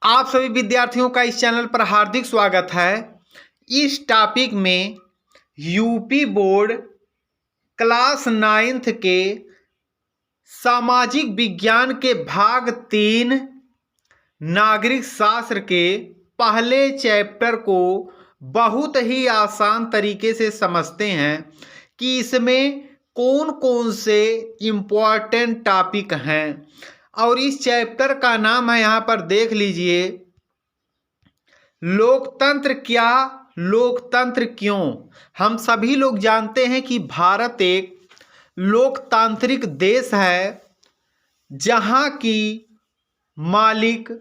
आप सभी विद्यार्थियों का इस चैनल पर हार्दिक स्वागत है। इस टॉपिक में यूपी बोर्ड क्लास 9th के सामाजिक विज्ञान के भाग 3 नागरिक शास्त्र के पहले चैप्टर को बहुत ही आसान तरीके से समझते हैं कि इसमें कौन कौन से इम्पोर्टेंट टॉपिक हैं। और इस चैप्टर का नाम है, यहाँ पर देख लीजिए, लोकतंत्र क्या, लोकतंत्र क्यों। हम सभी लोग जानते हैं कि भारत एक लोकतांत्रिक देश है, जहाँ की मालिक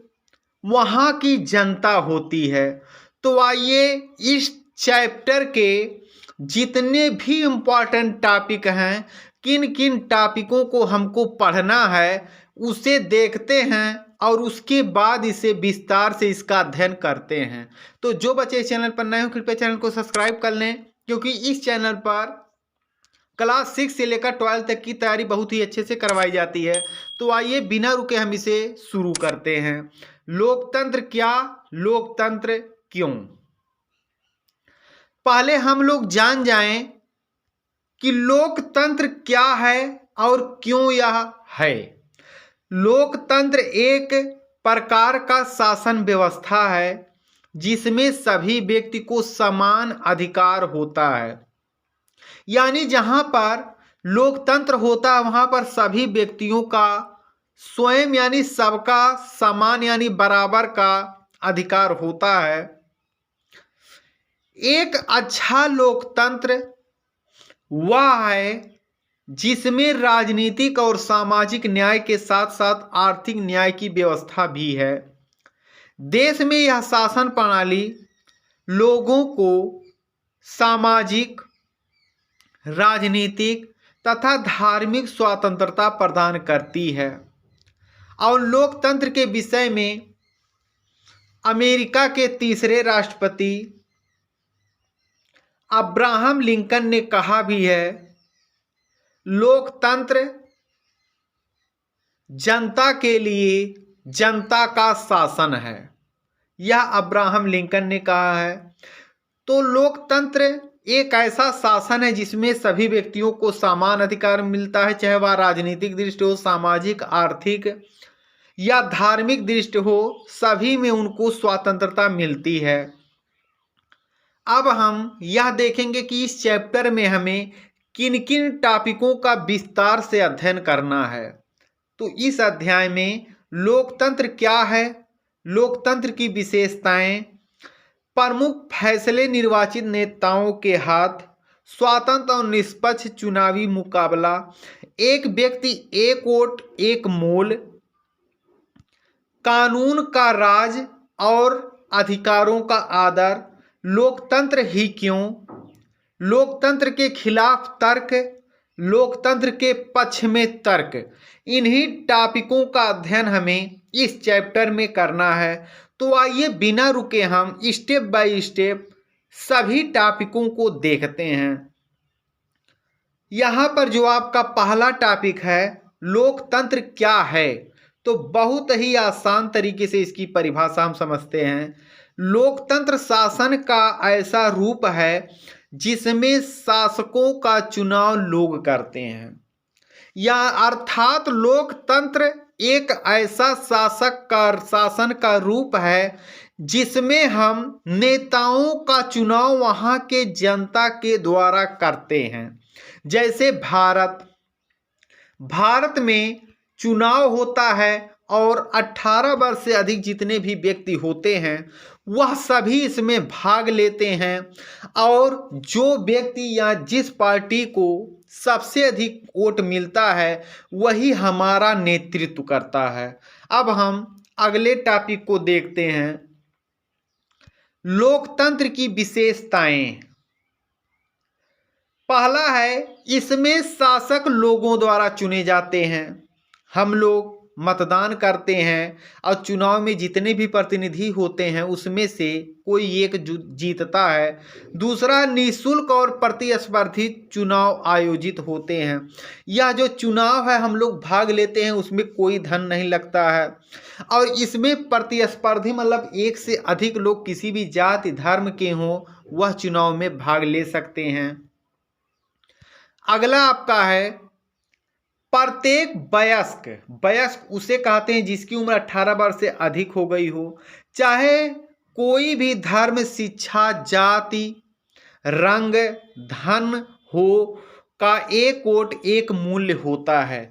वहाँ की जनता होती है। तो आइए इस चैप्टर के जितने भी इम्पोर्टेंट टॉपिक हैं, किन किन टॉपिकों को हमको पढ़ना है, उसे देखते हैं और उसके बाद इसे विस्तार से इसका अध्ययन करते हैं। तो जो बच्चे इस चैनल पर नए हो, कृपया चैनल को सब्सक्राइब कर लें, क्योंकि इस चैनल पर क्लास 6 से लेकर 12 तक की तैयारी बहुत ही अच्छे से करवाई जाती है। तो आइए बिना रुके हम इसे शुरू करते हैं। लोकतंत्र क्या, लोकतंत्र क्यों। पहले हम लोग जान जाएं कि लोकतंत्र क्या है और क्यों यह है। लोकतंत्र एक प्रकार का शासन व्यवस्था है जिसमें सभी व्यक्ति को समान अधिकार होता है। यानी जहां पर लोकतंत्र होता है वहां पर सभी व्यक्तियों का स्वयं यानी सबका समान यानी बराबर का अधिकार होता है। एक अच्छा लोकतंत्र वह है जिसमें राजनीतिक और सामाजिक न्याय के साथ साथ आर्थिक न्याय की व्यवस्था भी है। देश में यह शासन प्रणाली लोगों को सामाजिक, राजनीतिक तथा धार्मिक स्वतंत्रता प्रदान करती है। और लोकतंत्र के विषय में अमेरिका के तीसरे राष्ट्रपति अब्राहम लिंकन ने कहा भी है, लोकतंत्र जनता के लिए जनता का शासन है। यह अब्राहम लिंकन ने कहा है। तो लोकतंत्र एक ऐसा शासन है जिसमें सभी व्यक्तियों को समान अधिकार मिलता है, चाहे वह राजनीतिक दृष्टि हो, सामाजिक, आर्थिक या धार्मिक दृष्टि हो, सभी में उनको स्वतंत्रता मिलती है। अब हम यह देखेंगे कि इस चैप्टर में हमें किन किन टॉपिकों का विस्तार से अध्ययन करना है। तो इस अध्याय में लोकतंत्र क्या है, लोकतंत्र की विशेषताएं, प्रमुख फैसले निर्वाचित नेताओं के हाथ, स्वतंत्र और निष्पक्ष चुनावी मुकाबला, एक व्यक्ति एक वोट एक मोल, कानून का राज और अधिकारों का आदर, लोकतंत्र ही क्यों, लोकतंत्र के खिलाफ तर्क, लोकतंत्र के पक्ष में तर्क। इन्हीं टॉपिकों का अध्ययन हमें इस चैप्टर में करना है। तो आइए बिना रुके हम स्टेप बाय स्टेप सभी टॉपिकों को देखते हैं। यहाँ पर जो आपका पहला टॉपिक है, लोकतंत्र क्या है, तो बहुत ही आसान तरीके से इसकी परिभाषा हम समझते हैं। लोकतंत्र शासन का ऐसा रूप है जिसमें शासकों का चुनाव लोग करते हैं। या अर्थात लोकतंत्र एक ऐसा शासन का रूप है जिसमें हम नेताओं का चुनाव वहां के जनता के द्वारा करते हैं। जैसे भारत में चुनाव होता है और 18 वर्ष से अधिक जितने भी व्यक्ति होते हैं वह सभी इसमें भाग लेते हैं। और जो व्यक्ति या जिस पार्टी को सबसे अधिक वोट मिलता है वही हमारा नेतृत्व करता है। अब हम अगले टॉपिक को देखते हैं, लोकतंत्र की विशेषताएं। पहला है, इसमें शासक लोगों द्वारा चुने जाते हैं। हम लोग मतदान करते हैं और चुनाव में जितने भी प्रतिनिधि होते हैं उसमें से कोई एक जीतता है। दूसरा, निःशुल्क और प्रतिस्पर्धी चुनाव आयोजित होते हैं। यह जो चुनाव है हम लोग भाग लेते हैं, उसमें कोई धन नहीं लगता है और इसमें प्रतिस्पर्धी मतलब एक से अधिक लोग किसी भी जाति धर्म के हों वह चुनाव में भाग ले सकते हैं। अगला आपका है प्रत्येक वयस्क उसे कहते हैं जिसकी उम्र 18 वर्ष से अधिक हो गई हो, चाहे कोई भी धर्म, शिक्षा, जाति, रंग, धन हो, का एक वोट एक मूल्य होता है।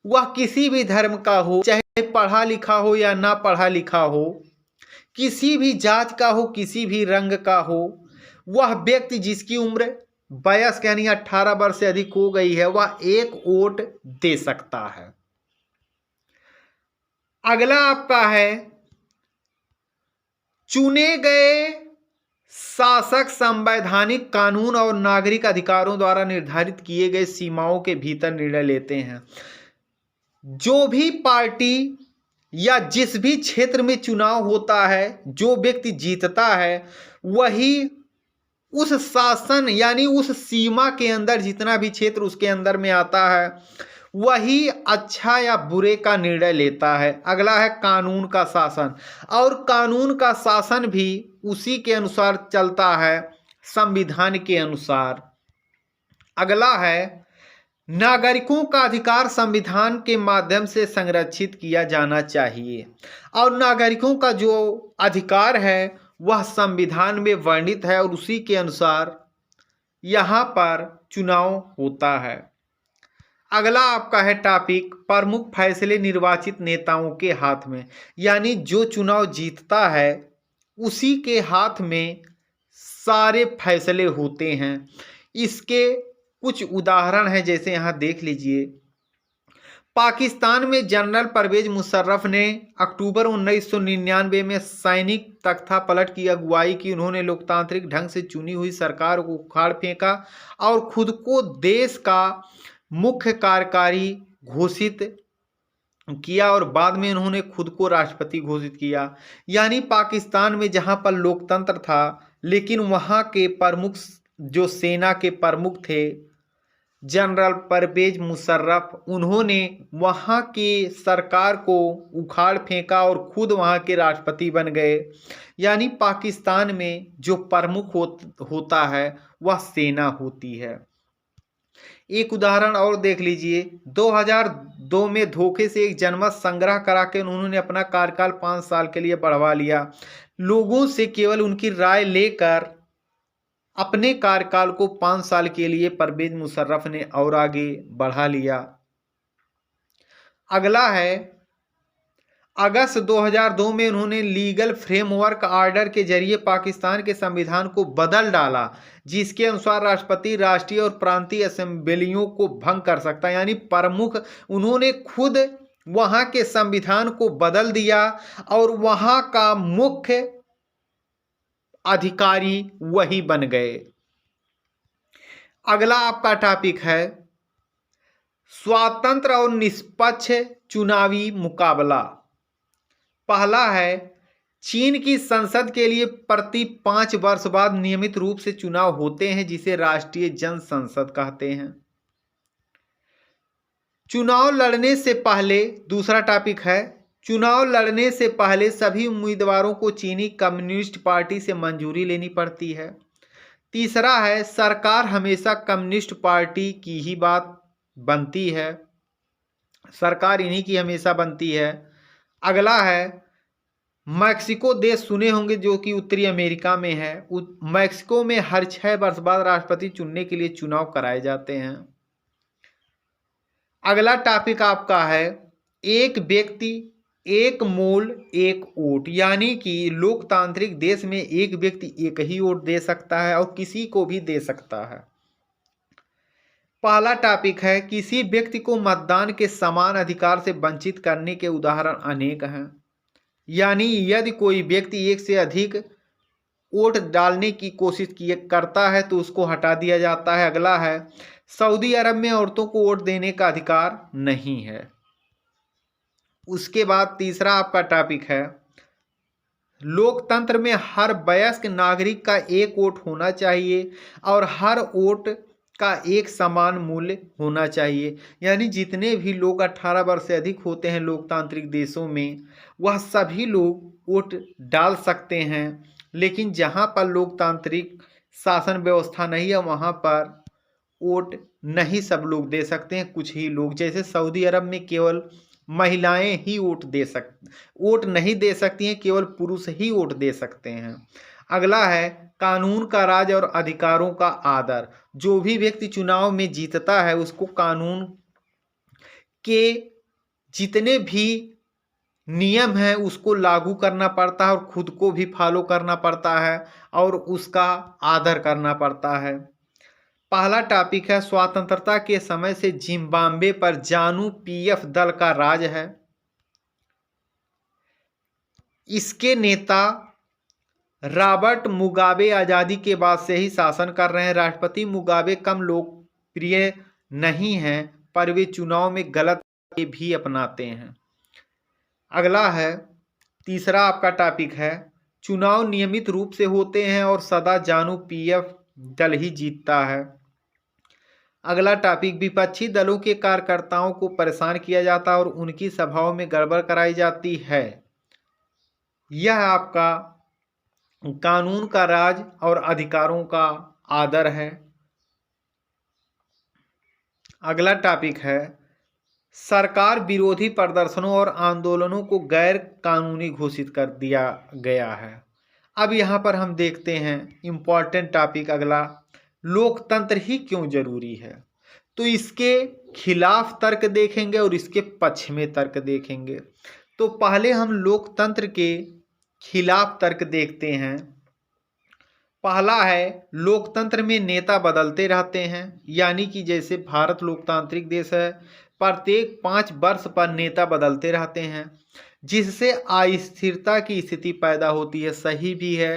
वह किसी भी धर्म का हो, चाहे पढ़ा लिखा हो या ना पढ़ा लिखा हो, किसी भी जात का हो, किसी भी रंग का हो, वह व्यक्ति जिसकी उम्र वयस्क यानी 18 वर्ष से अधिक हो गई है वह एक वोट दे सकता है। अगला आपका है चुने गए शासक संवैधानिक कानून और नागरिक अधिकारों द्वारा निर्धारित किए गए सीमाओं के भीतर निर्णय लेते हैं। जो भी पार्टी या जिस भी क्षेत्र में चुनाव होता है, जो व्यक्ति जीतता है वही उस शासन यानी उस सीमा के अंदर, जितना भी क्षेत्र उसके अंदर में आता है, वही अच्छा या बुरे का निर्णय लेता है। अगला है कानून का शासन, और कानून का शासन भी उसी के अनुसार चलता है, संविधान के अनुसार। अगला है नागरिकों का अधिकार संविधान के माध्यम से संरक्षित किया जाना चाहिए, और नागरिकों का जो अधिकार है वह संविधान में वर्णित है और उसी के अनुसार यहाँ पर चुनाव होता है। अगला आपका है टॉपिक प्रमुख फैसले निर्वाचित नेताओं के हाथ में, यानी जो चुनाव जीतता है उसी के हाथ में सारे फैसले होते हैं। इसके कुछ उदाहरण हैं, जैसे यहाँ देख लीजिए। पाकिस्तान में जनरल परवेज मुशर्रफ ने अक्टूबर 1999 में सैनिक तख्ता पलट की अगुवाई की। उन्होंने लोकतांत्रिक ढंग से चुनी हुई सरकार को उखाड़ फेंका और खुद को देश का मुख्य कार्यकारी घोषित किया और बाद में उन्होंने खुद को राष्ट्रपति घोषित किया। यानी पाकिस्तान में जहां पर लोकतंत्र था, लेकिन वहां के प्रमुख जो सेना के प्रमुख थे जनरल परवेज मुशर्रफ, उन्होंने वहाँ की सरकार को उखाड़ फेंका और खुद वहाँ के राष्ट्रपति बन गए। यानी पाकिस्तान में जो प्रमुख होता है वह सेना होती है। एक उदाहरण और देख लीजिए। 2002 में धोखे से एक जनमत संग्रह करा के उन्होंने अपना कार्यकाल 5 साल के लिए बढ़वा लिया। लोगों से केवल उनकी राय लेकर अपने कार्यकाल को 5 साल के लिए परवेज मुशर्रफ ने और आगे बढ़ा लिया। अगला है अगस्त 2002 में उन्होंने लीगल फ्रेमवर्क ऑर्डर के जरिए पाकिस्तान के संविधान को बदल डाला, जिसके अनुसार राष्ट्रपति राष्ट्रीय और प्रांतीय असेंबलियों को भंग कर सकता है। यानी प्रमुख उन्होंने खुद वहां के संविधान को बदल दिया और वहां का मुख्य अधिकारी वही बन गए। अगला आपका टॉपिक है स्वतंत्र और निष्पक्ष चुनावी मुकाबला। पहला है चीन की संसद के लिए प्रति 5 वर्ष बाद नियमित रूप से चुनाव होते हैं, जिसे राष्ट्रीय जन संसद कहते हैं। चुनाव लड़ने से पहले, दूसरा टॉपिक है चुनाव लड़ने से पहले सभी उम्मीदवारों को चीनी कम्युनिस्ट पार्टी से मंजूरी लेनी पड़ती है। तीसरा है सरकार हमेशा कम्युनिस्ट पार्टी की ही बात बनती है, सरकार इन्हीं की हमेशा बनती है। अगला है मैक्सिको देश सुने होंगे जो कि उत्तरी अमेरिका में है। मैक्सिको में हर 6 वर्ष बाद राष्ट्रपति चुनने के लिए चुनाव कराए जाते हैं। अगला टॉपिक आपका है एक व्यक्ति एक मोल एक वोट, यानी कि लोकतांत्रिक देश में एक व्यक्ति एक ही वोट दे सकता है और किसी को भी दे सकता है। पहला टॉपिक है किसी व्यक्ति को मतदान के समान अधिकार से वंचित करने के उदाहरण अनेक हैं। यानी यदि कोई व्यक्ति एक से अधिक वोट डालने की कोशिश करता है तो उसको हटा दिया जाता है। अगला है सऊदी अरब में औरतों को वोट देने का अधिकार नहीं है। उसके बाद तीसरा आपका टॉपिक है, लोकतंत्र में हर वयस्क नागरिक का एक वोट होना चाहिए और हर वोट का एक समान मूल्य होना चाहिए। यानी जितने भी लोग 18 वर्ष से अधिक होते हैं लोकतांत्रिक देशों में, वह सभी लोग वोट डाल सकते हैं। लेकिन जहां पर लोकतांत्रिक शासन व्यवस्था नहीं है, वहां पर वोट नहीं सब लोग दे सकते हैं, कुछ ही लोग। जैसे सऊदी अरब में केवल महिलाएं ही वोट नहीं दे सकती हैं, केवल पुरुष ही वोट दे सकते हैं। अगला है कानून का राज और अधिकारों का आदर। जो भी व्यक्ति चुनाव में जीतता है उसको कानून के जितने भी नियम हैं उसको लागू करना पड़ता है और खुद को भी फॉलो करना पड़ता है और उसका आदर करना पड़ता है। पहला टॉपिक है, स्वतंत्रता के समय से जिम्बाब्वे पर जानू पीएफ दल का राज है। इसके नेता रॉबर्ट मुगाबे आज़ादी के बाद से ही शासन कर रहे हैं। राष्ट्रपति मुगाबे कम लोकप्रिय नहीं हैं, पर वे चुनाव में गलत भी अपनाते हैं। अगला है, तीसरा आपका टॉपिक है, चुनाव नियमित रूप से होते हैं और सदा जानू पीएफ दल ही जीतता है। अगला टॉपिक, विपक्षी दलों के कार्यकर्ताओं को परेशान किया जाता है और उनकी सभाओं में गड़बड़ कराई जाती है। यह आपका कानून का राज और अधिकारों का आदर है। अगला टॉपिक है, सरकार विरोधी प्रदर्शनों और आंदोलनों को गैर कानूनी घोषित कर दिया गया है। अब यहाँ पर हम देखते हैं इम्पॉर्टेंट टॉपिक अगला, लोकतंत्र ही क्यों जरूरी है। तो इसके खिलाफ तर्क देखेंगे और इसके पक्ष में तर्क देखेंगे। तो पहले हम लोकतंत्र के खिलाफ तर्क देखते हैं। पहला है, लोकतंत्र में नेता बदलते रहते हैं। यानी कि जैसे भारत लोकतांत्रिक देश है, प्रत्येक 5 वर्ष पर नेता बदलते रहते हैं, जिससे अस्थिरता की स्थिति पैदा होती है। सही भी है,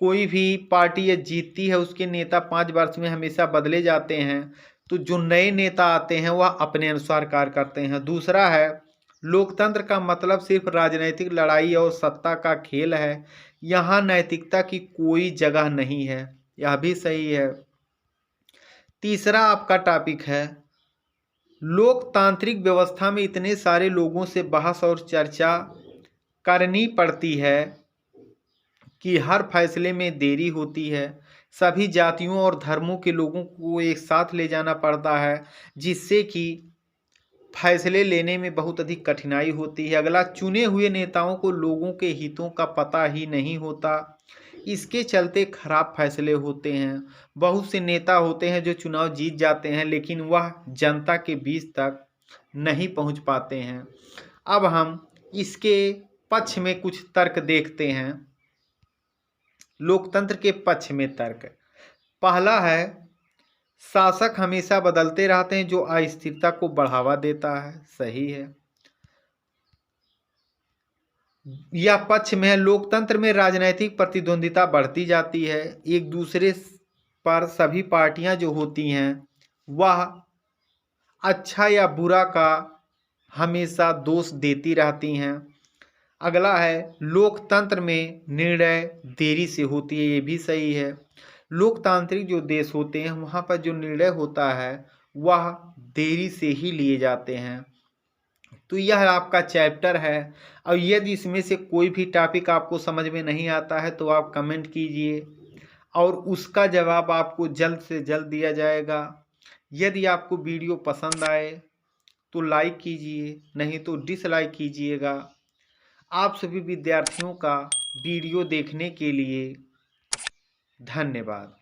कोई भी पार्टी या जीतती है उसके नेता 5 वर्ष में हमेशा बदले जाते हैं, तो जो नए नेता आते हैं वह अपने अनुसार कार्य करते हैं। दूसरा है, लोकतंत्र का मतलब सिर्फ राजनीतिक लड़ाई और सत्ता का खेल है, यहाँ नैतिकता की कोई जगह नहीं है। यह भी सही है। तीसरा आपका टॉपिक है, लोकतांत्रिक व्यवस्था में इतने सारे लोगों से बहस और चर्चा करनी पड़ती है कि हर फैसले में देरी होती है। सभी जातियों और धर्मों के लोगों को एक साथ ले जाना पड़ता है, जिससे कि फैसले लेने में बहुत अधिक कठिनाई होती है। अगला, चुने हुए नेताओं को लोगों के हितों का पता ही नहीं होता, इसके चलते खराब फैसले होते हैं। बहुत से नेता होते हैं जो चुनाव जीत जाते हैं लेकिन वह जनता के बीच तक नहीं पहुंच पाते हैं। अब हम इसके पक्ष में कुछ तर्क देखते हैं। लोकतंत्र के पक्ष में तर्क, पहला है, शासक हमेशा बदलते रहते हैं जो अस्थिरता को बढ़ावा देता है। सही है। यह पक्ष में है, लोकतंत्र में राजनीतिक प्रतिद्वंदिता बढ़ती जाती है। एक दूसरे पर सभी पार्टियां जो होती हैं वह अच्छा या बुरा का हमेशा दोष देती रहती हैं। अगला है, लोकतंत्र में निर्णय देरी से होती है। ये भी सही है। लोकतांत्रिक जो देश होते हैं वहाँ पर जो निर्णय होता है वह देरी से ही लिए जाते हैं। तो यह आपका चैप्टर है। और यदि इसमें से कोई भी टॉपिक आपको समझ में नहीं आता है तो आप कमेंट कीजिए और उसका जवाब आपको जल्द से जल्द दिया जाएगा। यदि आपको वीडियो पसंद आए तो लाइक कीजिए, नहीं तो डिसलाइक कीजिएगा। आप सभी विद्यार्थियों का वीडियो देखने के लिए धन्यवाद।